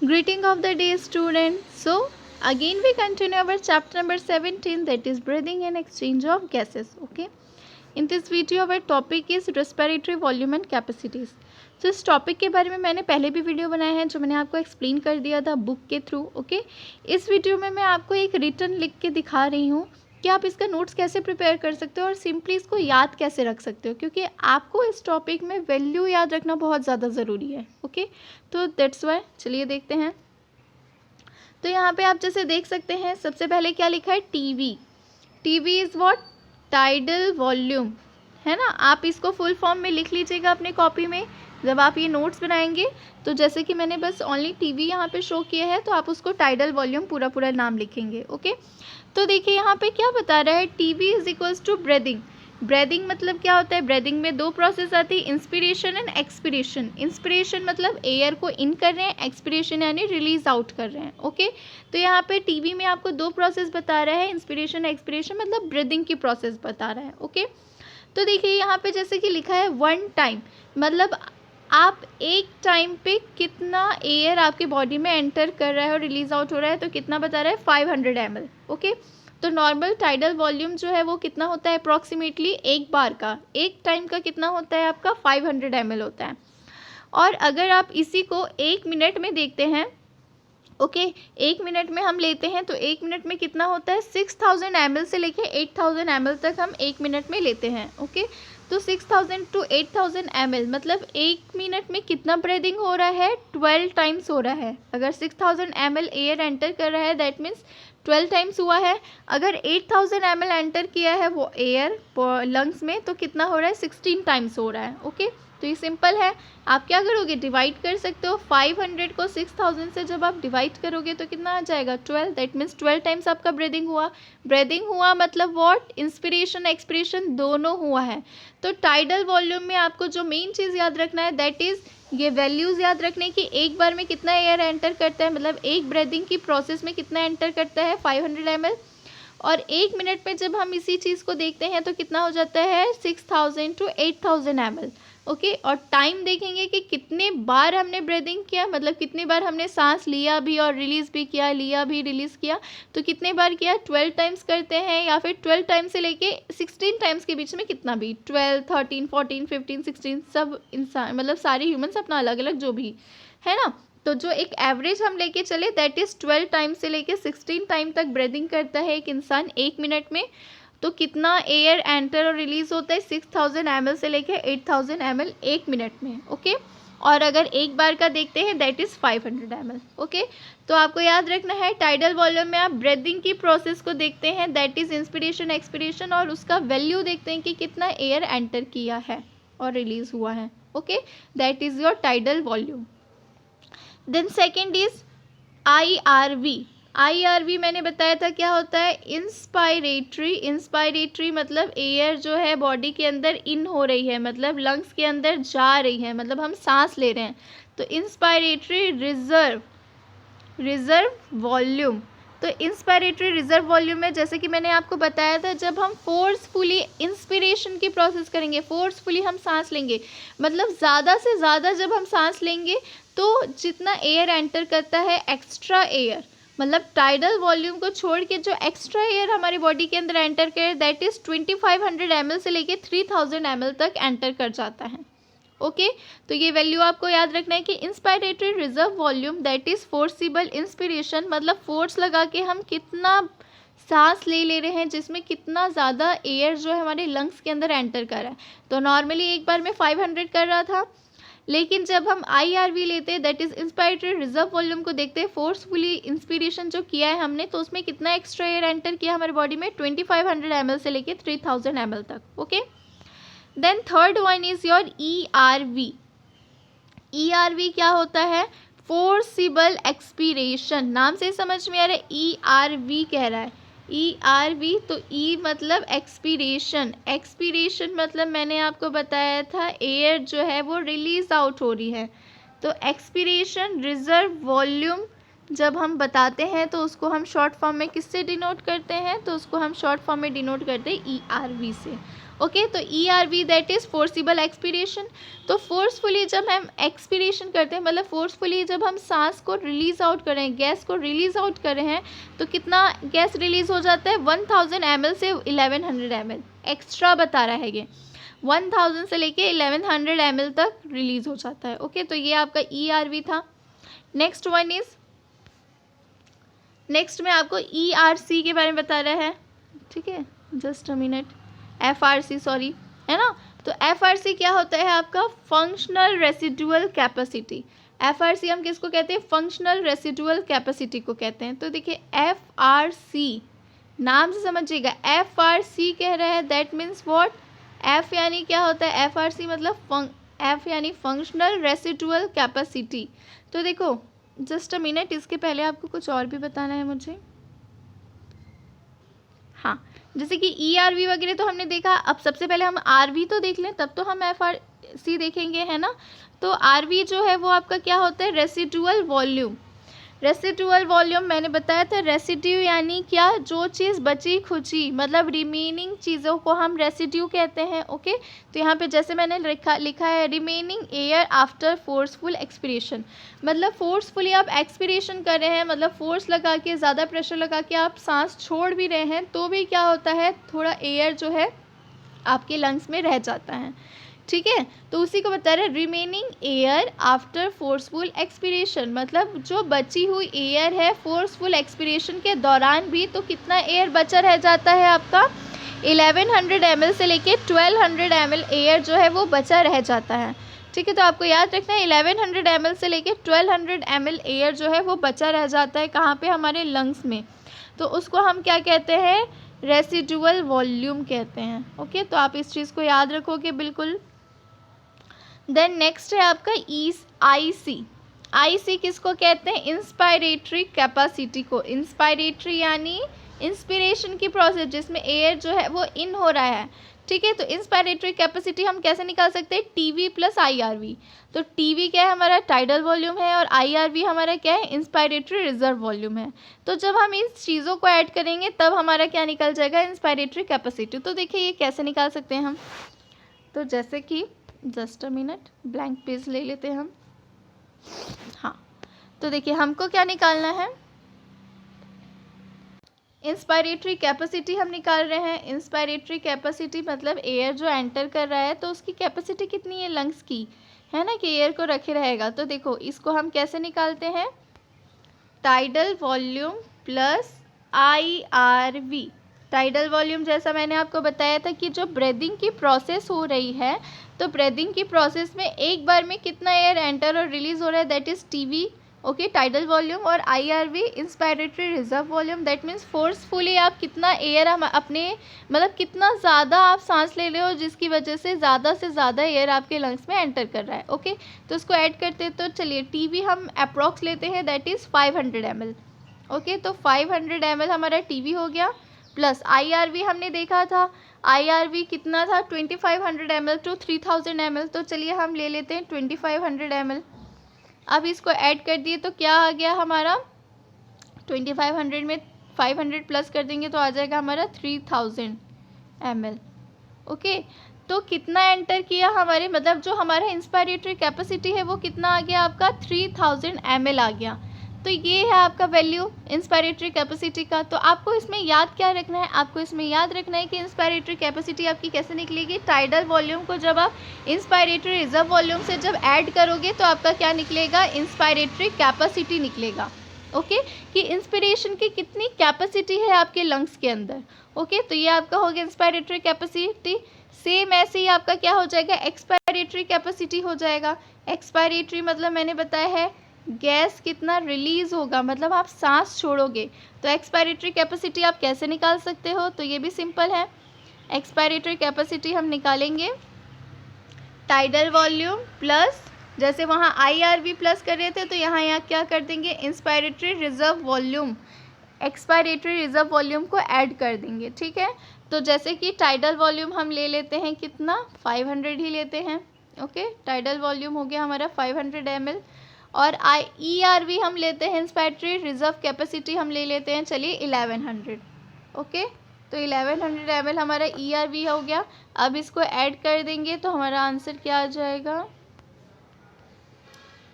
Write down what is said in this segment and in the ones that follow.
Greeting of the day, students. So, again we continue our chapter number 17, that is breathing and exchange of gases. Okay. In this video our topic is respiratory volume and capacities. तो इस topic के बारे में मैंने पहले भी video बनाया है जो मैंने आपको एक्सप्लेन कर दिया था बुक के थ्रू. ओके. इस वीडियो में मैं आपको एक रिटर्न लिख के दिखा रही हूँ कि आप इसका नोट्स कैसे प्रिपेयर कर सकते हो और सिंपली इसको याद कैसे रख सकते हो, क्योंकि आपको इस टॉपिक में वैल्यू याद रखना बहुत ज़्यादा ज़रूरी है. ओके. तो दैट्स वाई. चलिए देखते हैं. तो यहाँ पे आप जैसे देख सकते हैं सबसे पहले क्या लिखा है, TV. TV is what, tidal volume, है ना. आप इसको फुल फॉर्म में लिख लीजिएगा अपने कॉपी में जब आप ये नोट्स बनाएंगे. तो जैसे कि मैंने बस ओनली टीवी यहाँ पे शो किया है, तो आप उसको टाइडल वॉल्यूम पूरा नाम लिखेंगे. ओके. तो देखिए यहाँ पे क्या बता रहा है, TV is equals to breathing. Breathing मतलब क्या होता है, ब्रेदिंग में दो प्रोसेस आती है, इंस्पिरेशन एंड एक्सपिरेशन. इंस्पिरेशन मतलब एयर को इन कर रहे हैं, एक्सपिरेशन यानी रिलीज आउट कर रहे हैं. ओके. तो यहाँ पे टीवी में आपको दो प्रोसेस बता रहा है, इंस्पिरेशन एक्सपिरेशन, मतलब ब्रीदिंग की प्रोसेस बता रहा है. ओके. तो देखिए यहाँ पे जैसे कि लिखा है वन टाइम, मतलब आप एक टाइम पे कितना एयर आपके बॉडी में एंटर कर रहा है और रिलीज आउट हो रहा है, तो कितना बता रहा है, 500 ml. ओके. तो नॉर्मल टाइडल वॉल्यूम जो है वो कितना होता है, अप्रॉक्सीमेटली एक बार का, एक टाइम का कितना होता है आपका, 500 ml होता है. और अगर आप इसी को एक मिनट में देखते हैं, ओके, एक मिनट में हम लेते हैं तो एक मिनट में कितना होता है, 6000 ml से लेके 8000 ml तक हम एक मिनट में लेते हैं. ओके. तो 6000 to 8000 ml मतलब एक मिनट में कितना ब्रीदिंग हो रहा है, 12 टाइम्स हो रहा है. अगर 6000 ml एयर एंटर कर रहा है दैट मीन्स 12 टाइम्स हुआ है. अगर 8000 ml एंटर किया है वो एयर लंग्स में, तो कितना हो रहा है, 16 टाइम्स हो रहा है. ओके. तो ये सिंपल है. आप क्या करोगे, डिवाइड कर सकते हो. 500 को 6000 से जब आप डिवाइड करोगे तो कितना आ जाएगा, 12. दैट मीन्स 12 टाइम्स आपका ब्रीदिंग हुआ. ब्रीदिंग हुआ मतलब व्हाट, इंस्पिरेशन एक्सपिरेशन दोनों हुआ है. तो टाइडल वॉल्यूम में आपको जो मेन चीज़ याद रखना है दैट इज़ ये वैल्यूज़ याद रखने की, एक बार में कितना एयर एंटर करता है, मतलब एक ब्रीदिंग की प्रोसेस में कितना एंटर करता है, 500 ml. और एक मिनट में जब हम इसी चीज़ को देखते हैं तो कितना हो जाता है, 6000 to 8000 ml. ओके. और टाइम देखेंगे कि कितने बार हमने ब्रीदिंग किया, मतलब कितनी बार हमने सांस लिया भी और रिलीज़ भी किया, लिया भी रिलीज़ किया, तो कितने बार किया, 12 टाइम्स करते हैं, या फिर 12 टाइम्स से लेके 16 टाइम्स के बीच में कितना भी, 12, 13, 14, 15, 16, सब इंसान मतलब सारे ह्यूमंस अपना अलग अलग जो भी है ना. तो जो एक एवरेज हम लेके चले दैट इज़ 12 टाइम से लेके 16 टाइम तक ब्रीदिंग करता है एक इंसान एक मिनट में. तो कितना एयर एंटर और रिलीज होता है, 6000 ml से लेके 8000 ml एक मिनट में. ओके. और अगर एक बार का देखते हैं दैट इज़ 500 ml. ओके. तो आपको याद रखना है टाइडल वॉल्यूम में आप ब्रीदिंग की प्रोसेस को देखते हैं दैट इज़ इंस्पिरेशन एक्सपिरेशन, और उसका वैल्यू देखते हैं कि कितना एयर एंटर किया है और रिलीज हुआ है. Okay. That is your tidal volume. Then second is IRV. IRV मैंने बताया था क्या होता है, इंस्पायरेटरी. इंस्पायरेटरी मतलब एयर जो है बॉडी के अंदर इन हो रही है, मतलब लंग्स के अंदर जा रही है, मतलब हम सांस ले रहे हैं. तो इंस्पायरेटरी रिजर्व वॉल्यूम. तो इंस्पायरेटरी रिजर्व वॉल्यूम में जैसे कि मैंने आपको बताया था, जब हम फोर्सफुली इंस्पिरेशन की प्रोसेस करेंगे, फोर्सफुली हम सांस लेंगे, मतलब ज़्यादा से ज़्यादा जब हम सांस लेंगे तो जितना एयर एंटर करता है एक्स्ट्रा एयर, मतलब टाइडल वॉल्यूम को छोड़ के जो एक्स्ट्रा एयर हमारी बॉडी के अंदर एंटर करे दैट इज़ 2500 ml से लेके 3000 ml तक एंटर कर जाता है. ओके. तो ये वैल्यू आपको याद रखना है कि inspiratory reserve volume that is forcible inspiration, मतलब फोर्स लगा के हम कितना सांस ले रहे हैं जिसमें कितना ज़्यादा एयर जो है हमारे लंग्स के अंदर एंटर कर रहा है. तो नॉर्मली एक बार में 500 कर रहा था, लेकिन जब हम IRV लेते हैं that is inspiratory reserve volume को देखते हैं, फोर्सफुली इंस्पिरेशन जो किया है हमने, तो उसमें कितना एक्स्ट्रा एयर एंटर किया हमारी बॉडी में, 2500 ml से लेके 3000 ml तक. Okay. Then third one is your ERV. ERV क्या होता है, फोर्सिबल एक्सपीरेशन. नाम से समझ में आ रहा है, ERV कह रहा है. ERV तो E मतलब एक्सपीरेशन. एक्सपीरेशन मतलब मैंने आपको बताया था एयर जो है वो रिलीज आउट हो रही है. तो एक्सपीरेशन रिजर्व वॉल्यूम जब हम बताते हैं तो उसको हम शॉर्ट फॉर्म में किससे डिनोट करते हैं, तो उसको हम शॉर्ट फॉर्म में डिनोट करते हैं ERV से। ओके, तो ERV that is forcible expiration. तो फोर्सफुली जब हम एक्सपीरेशन करते हैं, मतलब फोर्सफुली जब हम सांस को रिलीज आउट कर रहे हैं, गैस को रिलीज आउट कर रहे हैं, तो कितना गैस रिलीज हो जाता है, 1000 ml से 1100 ml। एक्स्ट्रा बता रहा है ये, 1000 से लेके 1100 ml तक रिलीज हो जाता है। ओके, तो ये आपका ERV था। नेक्स्ट वन इज, नेक्स्ट में आपको ERC के बारे में बता रहा है, ठीक है, just a minute, FRC sorry, है ना। तो FRC क्या होता है आपका, फंक्शनल रेसिडुअल कैपेसिटी। FRC हम किसको कहते हैं, फंक्शनल रेसिडुअल कैपेसिटी को कहते हैं। तो देखिए FRC नाम से समझिएगा, FRC कह रहा है, दैट मीन्स व्हाट, F यानी क्या होता है, FRC मतलब F यानी फंक्शनल रेसिडुअल कैपेसिटी। तो देखो जस्ट अ मिनट, इसके पहले आपको कुछ और भी बताना है मुझे। हाँ, जैसे कि ERV वगैरह तो हमने देखा, अब सबसे पहले हम RV तो देख लें, तब तो हम FRC देखेंगे, है ना। तो RV जो है वो आपका क्या होता है, रेसिडुअल वॉल्यूम। रेसिडुअल वॉल्यूम मैंने बताया था, रेसिड्यू यानी क्या, जो चीज़ बची खुची, मतलब रिमेनिंग चीज़ों को हम रेसिड्यू कहते हैं। ओके, तो यहाँ पे जैसे मैंने लिखा है remaining air after forceful expiration, मतलब फोर्सफुली आप एक्सपीरेशन कर रहे हैं, मतलब फोर्स लगा के, ज़्यादा प्रेशर लगा के आप सांस छोड़ भी रहे हैं, तो भी क्या होता है, थोड़ा एयर जो है आपके लंग्स में रह जाता है, ठीक है। तो उसी को बता रहे हैं remaining air after forceful expiration, मतलब जो बची हुई एयर है फोर्सफुल एक्सपीरेशन के दौरान भी, तो कितना एयर बचा रह जाता है आपका, 1100 ml से लेके 1200 ml एयर जो है वो बचा रह जाता है, ठीक है। तो आपको याद रखना है 1100 ml से लेके 1200 ml एयर जो है वो बचा रह जाता है, कहाँ पे, हमारे लंग्स में। तो उसको हम क्या कहते हैं, रेसिडुअल वॉल्यूम कहते हैं। ओके, तो आप इस चीज़ को याद रखोगे बिल्कुल। देन नेक्स्ट है आपका IC किसको कहते हैं, इंस्पायरेटरी कैपेसिटी को। इंस्पायरेटरी यानी इंस्पिरेशन की प्रोसेस, जिसमें एयर जो है वो इन हो रहा है, ठीक है। तो इंस्पायरेटरी कैपेसिटी हम कैसे निकाल सकते हैं, TV प्लस IRV। तो TV क्या है हमारा, टाइडल वॉल्यूम है, और IRV हमारा क्या है, इंस्पायरेटरी रिजर्व वॉल्यूम है। तो जब हम इस चीज़ों को ऐड करेंगे तब हमारा क्या निकल जाएगा, इंस्पायरेटरी कैपेसिटी। तो देखिए ये कैसे निकाल सकते हैं हम, तो जैसे कि just a minute, blank page ले लेते हैं हम। हाँ, तो देखिए हमको क्या निकालना है, इंस्पायरेटरी कैपेसिटी हम निकाल रहे हैं। इंस्पायरेटरी कैपेसिटी मतलब एयर जो एंटर कर रहा है तो उसकी कैपेसिटी कितनी है लंग्स की, है ना, कि एयर को रखे रहेगा। तो देखो इसको हम कैसे निकालते हैं, tidal volume plus IRV। Tidal volume जैसा मैंने आपको बताया था कि जो ब्रीदिंग की प्रोसेस हो रही है, तो ब्रीदिंग की प्रोसेस में एक बार में कितना एयर एंटर और रिलीज हो रहा है, that is TV। Okay, tidal volume, और IRV inspiratory reserve volume, that means forcefully आप कितना एयर हम अपने, मतलब कितना ज़्यादा आप सांस ले रहे हो, जिसकी वजह से ज़्यादा एयर आपके लंग्स में एंटर कर रहा है। ओके, तो इसको ऐड करते हैं, तो चलिए TV हम अप्रॉक्स लेते हैं, दैट इज़ 500 ml। ओके, तो 500 ml हमारा TV हो गया, प्लस IRV हमने देखा था, IRV कितना था, 2500 ml टू 3000 ml। तो चलिए हम ले लेते हैं 2500 ml। अब इसको ऐड कर दिए तो क्या आ गया हमारा, 2500 में 500 प्लस कर देंगे तो आ जाएगा हमारा 3000 ml। ओके, तो कितना एंटर किया हमारे, मतलब जो हमारा इंस्पायरेटरी कैपेसिटी है वो कितना आ गया आपका, 3000 ml आ गया। तो ये है आपका वैल्यू इंस्पायरेटरी कैपेसिटी का। तो आपको इसमें याद क्या रखना है, आपको इसमें याद रखना है कि इंस्पायरेटरी कैपेसिटी आपकी कैसे निकलेगी, टाइडल वॉल्यूम को जब आप इंस्पायरेटरी रिजर्व वॉल्यूम से जब ऐड करोगे तो आपका क्या निकलेगा, इंस्पायरेटरी कैपेसिटी निकलेगा। ओके, कि इंस्पिरेशन की कितनी कैपेसिटी है आपके लंग्स के अंदर। ओके, तो ये आपका हो गया इंस्पायरेटरी कैपेसिटी। सेम ऐसे ही आपका क्या हो जाएगा, एक्सपायरेटरी कैपेसिटी हो जाएगा। एक्सपायरेटरी मतलब मैंने बताया है गैस कितना रिलीज होगा, मतलब आप सांस छोड़ोगे। तो एक्सपायरेटरी कैपेसिटी आप कैसे निकाल सकते हो, तो ये भी सिंपल है। एक्सपायरेटरी कैपेसिटी हम निकालेंगे टाइडल वॉल्यूम प्लस, जैसे वहाँ IRV प्लस कर रहे थे तो यहाँ क्या कर देंगे, inspiratory reserve volume, expiratory reserve volume को ऐड कर देंगे, ठीक है। तो जैसे कि टाइडल वॉल्यूम हम ले लेते हैं कितना, 500 ही लेते हैं। ओके, टाइडल वॉल्यूम हो गया हमारा 500 ml, और ERV हम लेते हैं, इंस्पायरेटरी रिजर्व कैपेसिटी हम ले लेते हैं, चलिए 1100। ओके, तो 1100 ml हमारा ERV हो गया। अब इसको ऐड कर देंगे तो हमारा आंसर क्या आ जाएगा,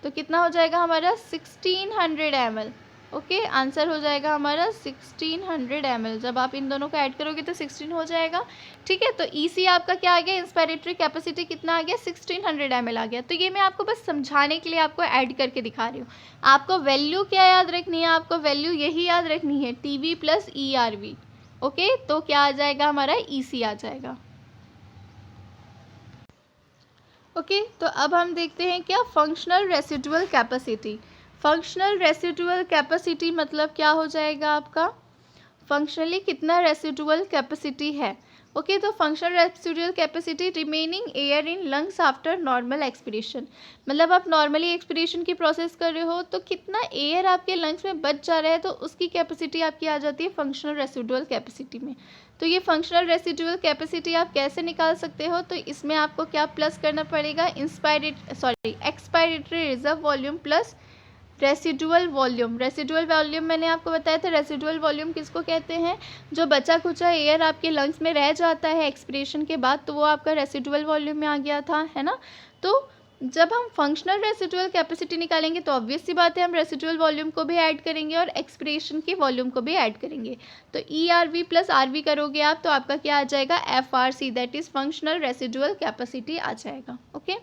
तो कितना हो जाएगा हमारा 1600 ml। ओके, आंसर हो जाएगा हमारा 1600 ml। जब आप इन दोनों को ऐड करोगे तो 16 हो जाएगा। ठीक है, तो EC आपका क्या आ गया, इंस्पायरेटरी कैपेसिटी कितना आ गया, 1600 ml आ गया। तो ये मैं आपको बस समझाने के लिए आपको ऐड करके दिखा रही हूँ। आपको वैल्यू क्या याद रखनी है, आपको वैल्यू यही याद रखनी है, TB प्लस ERV। ओके, तो क्या आ जाएगा हमारा, EC आ जाएगा। ओके, तो अब हम देखते हैं क्या, functional residual capacity. Functional residual capacity मतलब क्या हो जाएगा आपका, फंक्शनली कितना रेसिडुअल कैपेसिटी है। ओके, तो functional residual capacity remaining air in lungs after normal expiration. मतलब आप नॉर्मली एक्सपीरेशन की प्रोसेस कर रहे हो तो कितना एयर आपके लंग्स में बच जा रहा है, तो उसकी कैपेसिटी आपकी आ जाती है फंक्शनल रेसिडुअल कैपेसिटी में। तो ये फंक्शनल रेसिडुअल कैपेसिटी आप कैसे निकाल सकते हो, तो इसमें आपको क्या प्लस करना पड़ेगा, expiratory reserve volume plus residual volume. Residual volume मैंने आपको बताया था, रेसिडुअल वॉल्यूम किसको कहते हैं, जो बचा कुचा एयर आपके लंग्स में रह जाता है एक्सपीरेशन के बाद, तो वो आपका रेसिडुअल वॉल्यूम में आ गया था, है ना। तो जब हम फंक्शनल रेसिडुअल कैपेसिटी निकालेंगे तो ऑब्वियस सी बात है हम रेसिडुअल वॉल्यूम को भी ऐड करेंगे और एक्सपीरेशन की वॉल्यूम को भी ऐड करेंगे। तो ERV प्लस RV करोगे आप तो आपका क्या आ जाएगा, FRC, that is functional residual capacity आ जाएगा। Okay,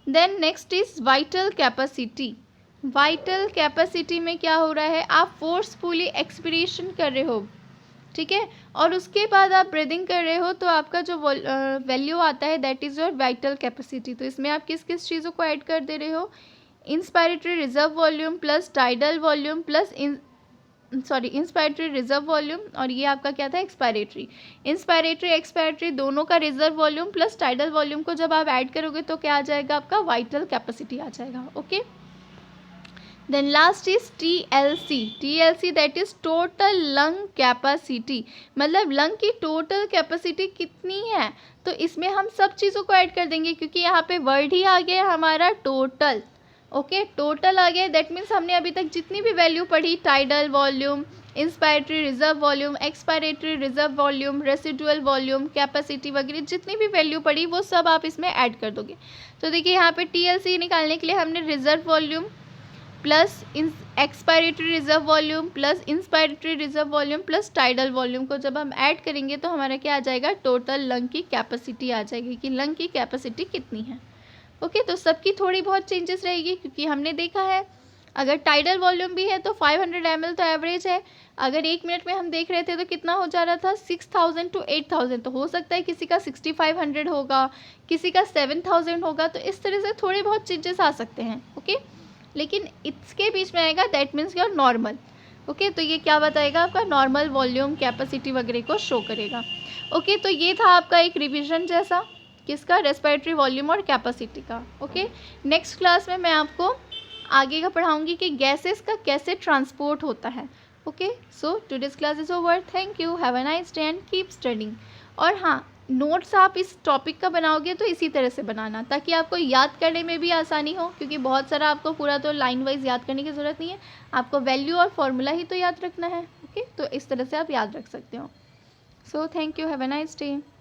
then next is vital capacity. Vital capacity में क्या हो रहा है, आप फोर्सफुली एक्सपीरेशन कर रहे हो, ठीक है, और उसके बाद आप ब्रीदिंग कर रहे हो, तो आपका जो वैल्यू आता है that is your vital capacity. तो इसमें आप किस किस चीज़ों को ऐड कर दे रहे हो, inspiratory reserve volume plus tidal volume plus inspiratory reserve volume, और ये आपका क्या था, एक्सपायरेटरी। एक्सपायरेटरी दोनों का reserve volume plus tidal volume को जब आप ऐड करोगे तो क्या आ जाएगा, आपका वाइटल कैपेसिटी आ जाएगा। Okay, then last is TLC that is total lung capacity। मतलब लंग की टोटल कैपेसिटी कितनी है, तो इसमें हम सब चीज़ों को ऐड कर देंगे क्योंकि यहाँ पे वर्ड ही आ गया हमारा टोटल। ओके, टोटल आ गया, दैट मीन्स हमने अभी तक जितनी भी वैल्यू पढ़ी, tidal volume, inspiratory reserve volume, expiratory reserve volume, residual volume, capacity वगैरह जितनी भी वैल्यू पढ़ी वो सब आप इसमें ऐड कर दोगे। तो देखिए यहाँ पे TLC निकालने के लिए हमने reserve volume plus expiratory reserve volume plus inspiratory reserve volume plus tidal volume को जब हम ऐड करेंगे तो हमारा क्या आ जाएगा, टोटल लंग की कैपेसिटी आ जाएगी कि लंग की कैपेसिटी कितनी है। ओके, तो सबकी थोड़ी बहुत चेंजेस रहेगी क्योंकि हमने देखा है अगर टाइडल वॉल्यूम भी है तो 500 ml तो एवरेज है। अगर 1 मिनट में हम देख रहे थे तो कितना हो जा रहा था, 6000 to 8000। तो हो सकता है किसी का 6500 होगा, किसी का 7000 होगा, तो इस तरह से थोड़े बहुत चेंजेस आ सकते हैं। ओके, लेकिन इसके बीच में आएगा that means your normal. Okay, तो ये क्या बताएगा, आपका नॉर्मल वॉल्यूम कैपेसिटी वगैरह को शो करेगा। ओके, तो ये था आपका एक रिवीजन जैसा, किसका, रेस्पिरेटरी वॉल्यूम और कैपेसिटी का। ओके, नेक्स्ट क्लास में मैं आपको आगे का पढ़ाऊंगी कि गैसेस का कैसे ट्रांसपोर्ट होता है। Okay, so today's class is over, thank you, have a nice day and keep studying. और हाँ, नोट्स आप इस टॉपिक का बनाओगे तो इसी तरह से बनाना ताकि आपको याद करने में भी आसानी हो, क्योंकि बहुत सारा आपको पूरा तो लाइन वाइज याद करने की ज़रूरत नहीं है, आपको वैल्यू और फॉर्मूला ही तो याद रखना है। ओके, तो इस तरह से आप याद रख सकते हो। So thank you, have a nice day.